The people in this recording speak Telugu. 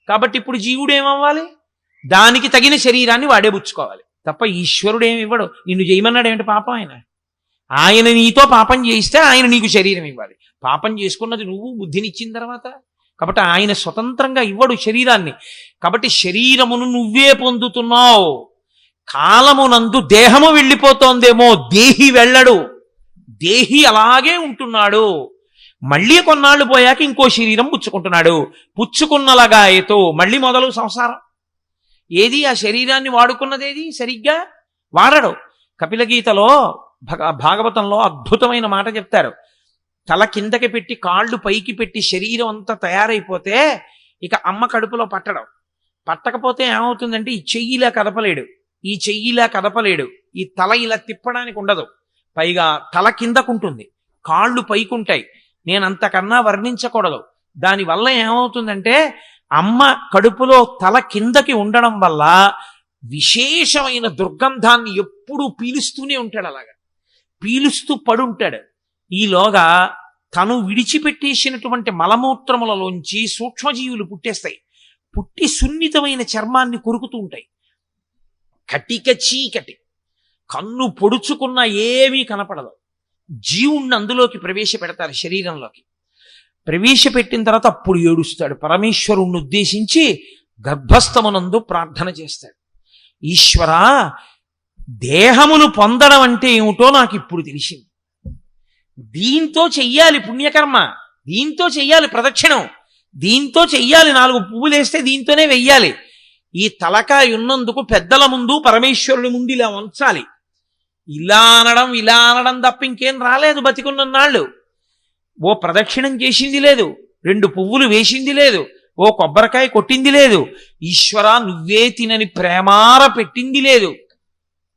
కాబట్టి ఇప్పుడు జీవుడు ఏమవ్వాలి? దానికి తగిన శరీరాన్ని వాడే పుచ్చుకోవాలి తప్ప ఈశ్వరుడు ఏమి ఇవ్వడు. నిన్ను చేయమన్నాడు ఏమిటి పాపం? ఆయన నీతో పాపం చేయిస్తే ఆయన నీకు శరీరం ఇవ్వాలి. పాపం చేసుకున్నది నువ్వు బుద్ధినిచ్చిన తర్వాత. కాబట్టి ఆయన స్వతంత్రంగా ఇవ్వడు శరీరాన్ని. కాబట్టి శరీరమును నువ్వే పొందుతున్నావు. కాలమునందు దేహము వెళ్ళిపోతోందేమో, దేహి వెళ్ళడు. దేహి అలాగే ఉంటున్నాడు. మళ్ళీ కొన్నాళ్ళు పోయాక ఇంకో శరీరం పుచ్చుకుంటున్నాడు. పుచ్చుకున్నలగాయతో మళ్ళీ మొదలు సంసారం. ఏది ఆ శరీరాన్ని వాడుకున్నదేది? సరిగ్గా వాడడు. కపిలగీతలో భాగవతంలో అద్భుతమైన మాట చెప్తారు. తల కిందకి పెట్టి కాళ్ళు పైకి పెట్టి శరీరం అంతా తయారైపోతే ఇక అమ్మ కడుపులో పట్టకపోతే ఏమవుతుందంటే ఈ చెయ్యిలా కదపలేడు, ఈ చెయ్యిలా కదపలేడు, ఈ తల ఇలా తిప్పడానికి ఉండదు. పైగా తల కిందకుంటుంది, కాళ్ళు పైకుంటాయి. నేను అంతకన్నా వర్ణించకూడదు. దానివల్ల ఏమవుతుందంటే అమ్మ కడుపులో తల కిందకి ఉండడం వల్ల విశేషమైన దుర్గంధాన్ని ఎప్పుడూ పీలుస్తూనే ఉంటాడు. అలాగా పీలుస్తూ పడుంటాడు. ఈలోగా తను విడిచిపెట్టేసినటువంటి మలమూత్రములలోంచి సూక్ష్మజీవులు పుట్టేస్తాయి. పుట్టి సున్నితమైన చర్మాన్ని కొరుకుతూ ఉంటాయి. కటిక చీకటి, కన్ను పొడుచుకున్న ఏమీ కనపడదు. జీవుణ్ణి అందులోకి ప్రవేశపెడతారు. శరీరంలోకి ప్రవేశపెట్టిన తర్వాత అప్పుడు ఏడుస్తాడు. పరమేశ్వరుణ్ణి ఉద్దేశించి గర్భస్థమునందు ప్రార్థన చేస్తాడు. ఈశ్వరా, దేహమును పొందడం అంటే ఏమిటో నాకు ఇప్పుడు తెలిసింది. దీంతో చెయ్యాలి పుణ్యకర్మ, దీంతో చెయ్యాలి ప్రదక్షిణం, దీంతో చెయ్యాలి 4 పువ్వులు వేస్తే దీంతోనే వెయ్యాలి. ఈ తలకాయ ఉన్నందుకు పెద్దల ముందు పరమేశ్వరుని ముందు ఇలా ఉంచాలి. ఇలా అనడం తప్ప ఇంకేం రాలేదు. బతికున్నన్నాళ్ళు ఓ ప్రదక్షిణం చేసింది లేదు, 2 పువ్వులు వేసింది లేదు, ఓ కొబ్బరికాయ కొట్టింది లేదు, ఈశ్వరా నువ్వే తినని ప్రేమార పెట్టింది లేదు.